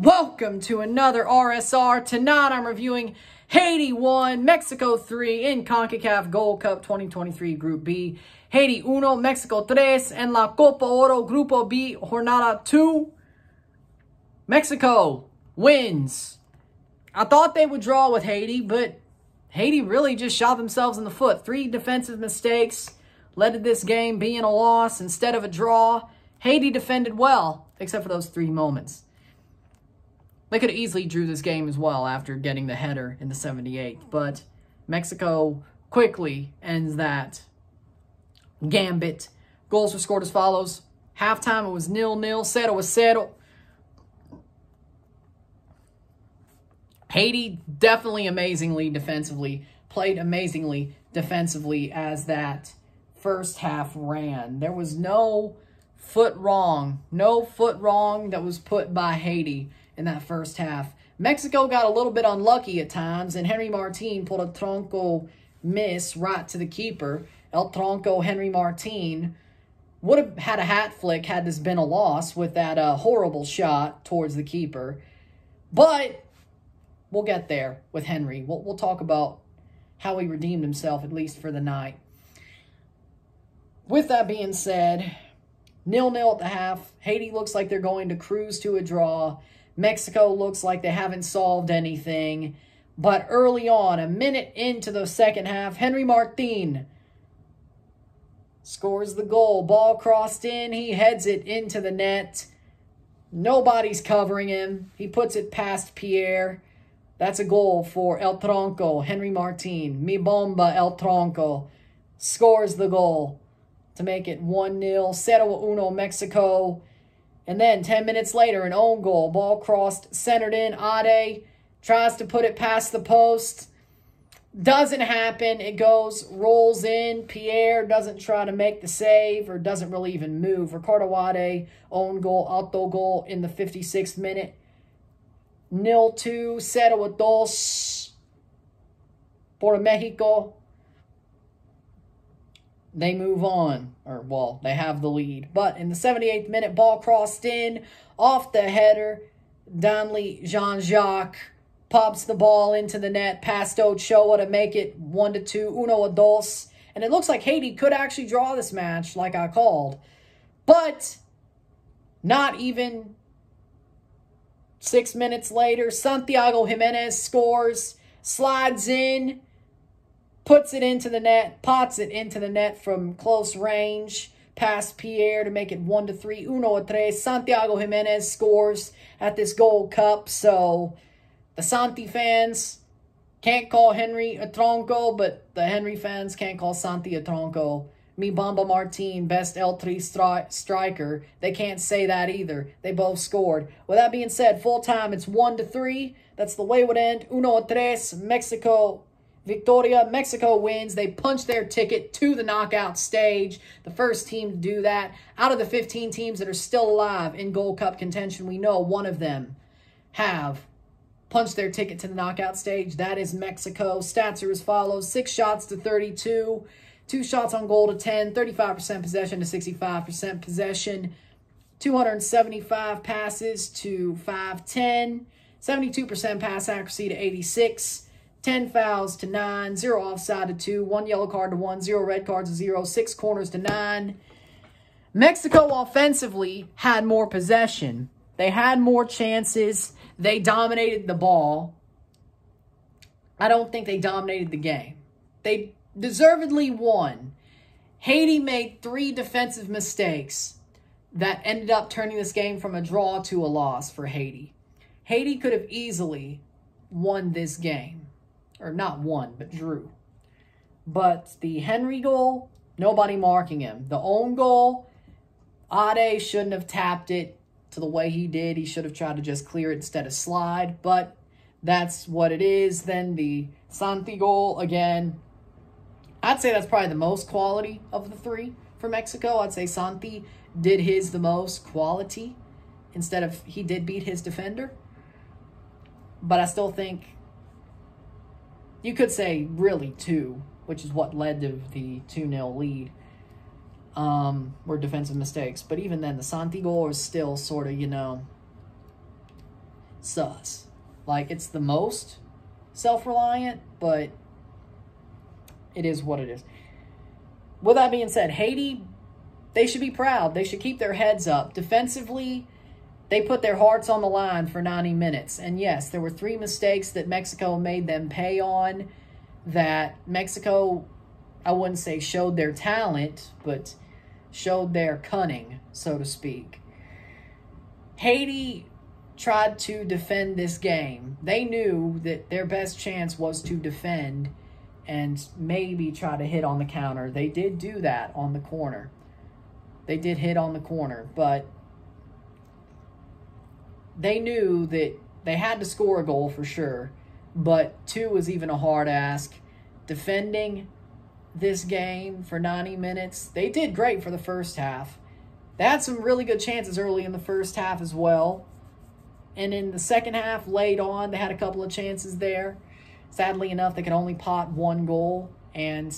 Welcome to another RSR. Tonight I'm reviewing Haiti 1, Mexico 3 in CONCACAF Gold Cup 2023 Group B. Haiti 1, Mexico 3 en la Copa Oro Grupo B Jornada 2. Mexico wins. I thought they would draw with Haiti, but Haiti really just shot themselves in the foot. 3 defensive mistakes led to this game being a loss instead of a draw. Haiti defended well, except for those 3 moments. They could have easily drew this game as well after getting the header in the 78th. But Mexico quickly ends that gambit. Goals were scored as follows. Halftime, it was 0-0. 0-0. Haiti definitely amazingly defensively. Played amazingly defensively as that first half ran. There was no foot wrong. No foot wrong that was put by Haiti in that first half. Mexico got a little bit unlucky at times, and Henry Martin pulled a tronco miss right to the keeper. El Tronco Henry Martin would have had a hat flick had this been a loss with that horrible shot towards the keeper. But we'll get there with Henry. We'll talk about how he redeemed himself, at least for the night. With that being said, 0-0 at the half. Haiti looks like they're going to cruise to a draw. Mexico looks like they haven't solved anything. But early on, a minute into the second half, Henry Martin scores the goal. Ball crossed in. He heads it into the net. Nobody's covering him. He puts it past Pierre. That's a goal for El Tronco, Henry Martin. Mi bomba, El Tronco. Scores the goal to make it 1-0. 0-1 Mexico. And then 10 minutes later, an own goal. Ball crossed, centered in. Ade tries to put it past the post. Doesn't happen. It goes, rolls in. Pierre doesn't try to make the save or doesn't really even move. Ricardo Ade, own goal, auto goal in the 56th minute. 0-2, 0-2 for Mexico. They move on, or, well, they have the lead. But in the 78th minute, ball crossed in, off the header. Danley Jean-Jacques pops the ball into the net, past Ochoa to make it 1-2, 1-2. And it looks like Haiti could actually draw this match, like I called. But not even 6 minutes later, Santiago Jimenez scores, slides in, puts it into the net, pots it into the net from close range, past Pierre to make it 1-3, 1-3. Santiago Jimenez scores at this Gold Cup, so the Santi fans can't call Henry a tronco, but the Henry fans can't call Santi a tronco. Mi Bamba Martin, best L3 striker. They can't say that either. They both scored. With that being said, full time, it's 1-3. That's the way it would end. 1-3, Mexico Victoria. Mexico wins. They punch their ticket to the knockout stage. The first team to do that. Out of the 15 teams that are still alive in Gold Cup contention, we know one of them have punched their ticket to the knockout stage. That is Mexico. Stats are as follows. 6 shots to 32. 2 shots on goal to 10. 35% possession to 65% possession. 275 passes to 510. 72% pass accuracy to 86. 10 fouls to 9, 0 offside to 2, 1 yellow card to 1, 0 red cards to 0, 6 corners to 9. Mexico offensively had more possession. They had more chances. They dominated the ball. I don't think they dominated the game. They deservedly won. Haiti made 3 defensive mistakes that ended up turning this game from a draw to a loss for Haiti. Haiti could have easily won this game. Or not won, but drew. But the Henry goal, nobody marking him. The own goal, Ade shouldn't have tapped it to the way he did. He should have tried to just clear it instead of slide. But that's what it is. Then the Santi goal, again, I'd say that's probably the most quality of the 3 for Mexico. I'd say Santi did his the most quality instead of he did beat his defender. But I still think you could say really 2, which is what led to the 2-0 lead, were defensive mistakes. But even then, the Santi goal is still sort of, sus. Like, it's the most self-reliant, but it is what it is. With that being said, Haiti, they should be proud. They should keep their heads up. Defensively, they put their hearts on the line for 90 minutes. And yes, there were 3 mistakes that Mexico made them pay on, that Mexico, I wouldn't say showed their talent, but showed their cunning, so to speak. Haiti tried to defend this game. They knew that their best chance was to defend and maybe try to hit on the counter. They did do that on the corner. They did hit on the corner, but they knew that they had to score a goal for sure, but 2 was even a hard ask. Defending this game for 90 minutes, they did great for the first half. They had some really good chances early in the first half as well. And in the second half, late on, they had a couple of chances there. Sadly enough, they could only pot 1 goal, and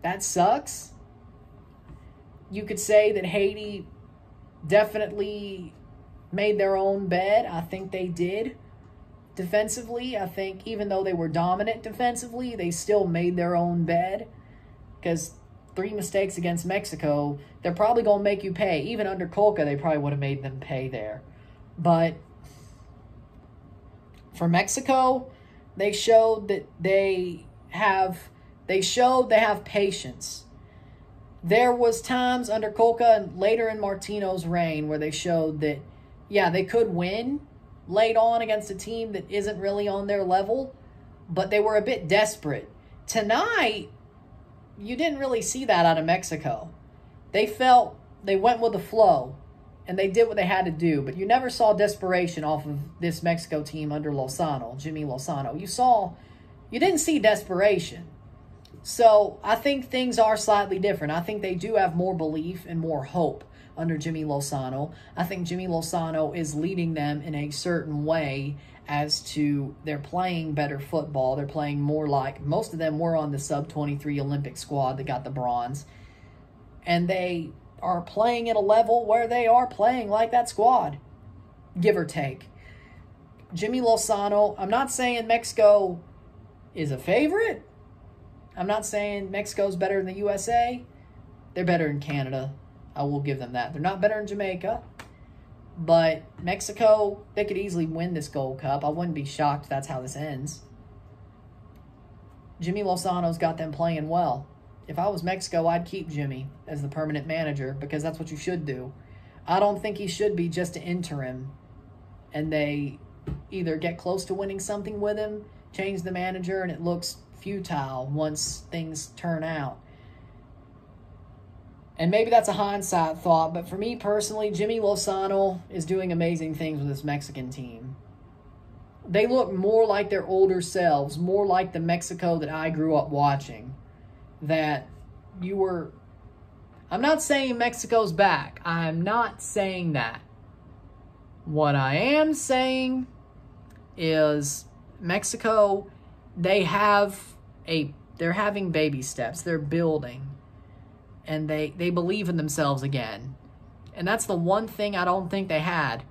that sucks. You could say that Haiti definitely made their own bed. I think they did. Defensively, I think even though they were dominant defensively, they still made their own bed. Because 3 mistakes against Mexico, they're probably going to make you pay. Even under Colca, they probably would have made them pay there. But for Mexico, they showed that they have patience. There was times under Colca and later in Martino's reign where they showed that, yeah, they could win late on against a team that isn't really on their level, but they were a bit desperate. Tonight, you didn't really see that out of Mexico. They went with the flow, and they did what they had to do, but you never saw desperation off of this Mexico team under Jimmy Lozano. You didn't see desperation. So I think things are slightly different. I think they do have more belief and more hope under Jimmy Lozano. I think Jimmy Lozano is leading them in a certain way as to they're playing better football. They're playing more like, most of them were on the sub-23 Olympic squad that got the bronze. And they are playing at a level where they are playing like that squad, give or take. Jimmy Lozano, I'm not saying Mexico is a favorite. I'm not saying Mexico's better than the USA. They're better in Canada. I will give them that. They're not better in Jamaica. But Mexico, they could easily win this Gold Cup. I wouldn't be shocked if that's how this ends. Jimmy Lozano's got them playing well. If I was Mexico, I'd keep Jimmy as the permanent manager because that's what you should do. I don't think he should be just an interim and they either get close to winning something with him, change the manager, and it looks futile once things turn out. And maybe that's a hindsight thought, but for me personally, Jimmy Lozano is doing amazing things with this Mexican team. They look more like their older selves, more like the Mexico that I grew up watching. I'm not saying Mexico's back. I'm not saying that. What I am saying is Mexico, they're having baby steps. They're building. And they believe in themselves again. And that's the one thing I don't think they had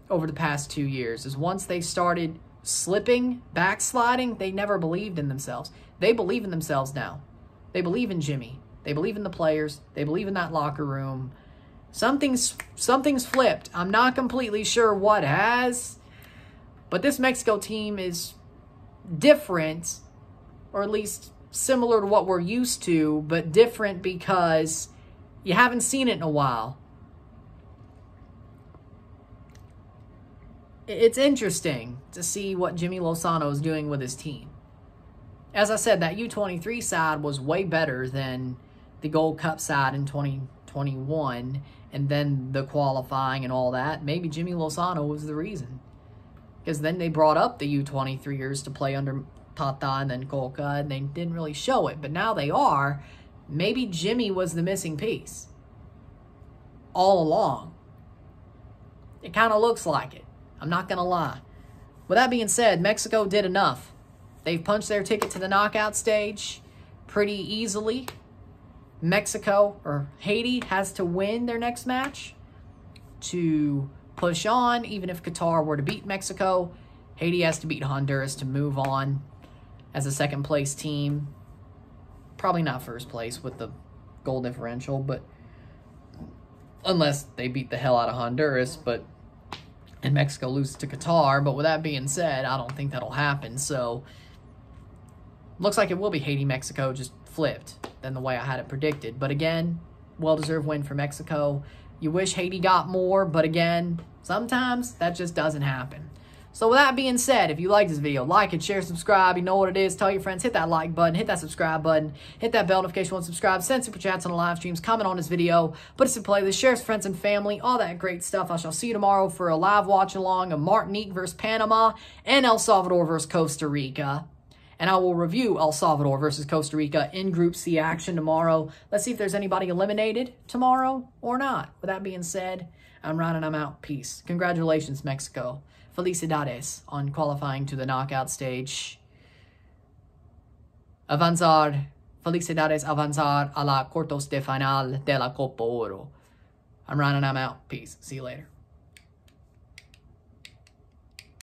over the past 2 years, is once they started slipping, backsliding, they never believed in themselves. They believe in themselves now. They believe in Jimmy. They believe in the players. They believe in that locker room. Something's flipped. I'm not completely sure what has, but this Mexico team is different, or at least similar to what we're used to, but different because you haven't seen it in a while. It's interesting to see what Jimmy Lozano is doing with his team. As I said, that U23 side was way better than the Gold Cup side in 2021, and then the qualifying and all that. Maybe Jimmy Lozano was the reason. Because then they brought up the U23ers to play under Tata and then Colca, and they didn't really show it. But now they are. Maybe Jimmy was the missing piece all along. It kind of looks like it. I'm not going to lie. With that being said, Mexico did enough. They've punched their ticket to the knockout stage pretty easily. Mexico, or Haiti, has to win their next match to push on. Even if Qatar were to beat Mexico, Haiti has to beat Honduras to move on as a second-place team. Probably not first place with the goal differential, but unless they beat the hell out of Honduras, and Mexico loses to Qatar. But with that being said, I don't think that'll happen. So looks like it will be Haiti-Mexico, just flipped than the way I had it predicted. But again, well-deserved win for Mexico. You wish Haiti got more, but again, sometimes that just doesn't happen. So with that being said, if you like this video, like it, share, subscribe. You know what it is. Tell your friends. Hit that like button. Hit that subscribe button. Hit that bell notification when subscribe. Send super chats on the live streams. Comment on this video. Put us in playlist. Share with friends and family. All that great stuff. I shall see you tomorrow for a live watch along of Martinique versus Panama and El Salvador versus Costa Rica. And I will review El Salvador versus Costa Rica in Group C action tomorrow. Let's see if there's anybody eliminated tomorrow or not. With that being said, I'm Ryan and I'm out. Peace. Congratulations, Mexico. Felicidades on qualifying to the knockout stage. Felicidades avanzar a la cuartos de final de la Copa Oro. I'm Ryan and I'm out. Peace. See you later.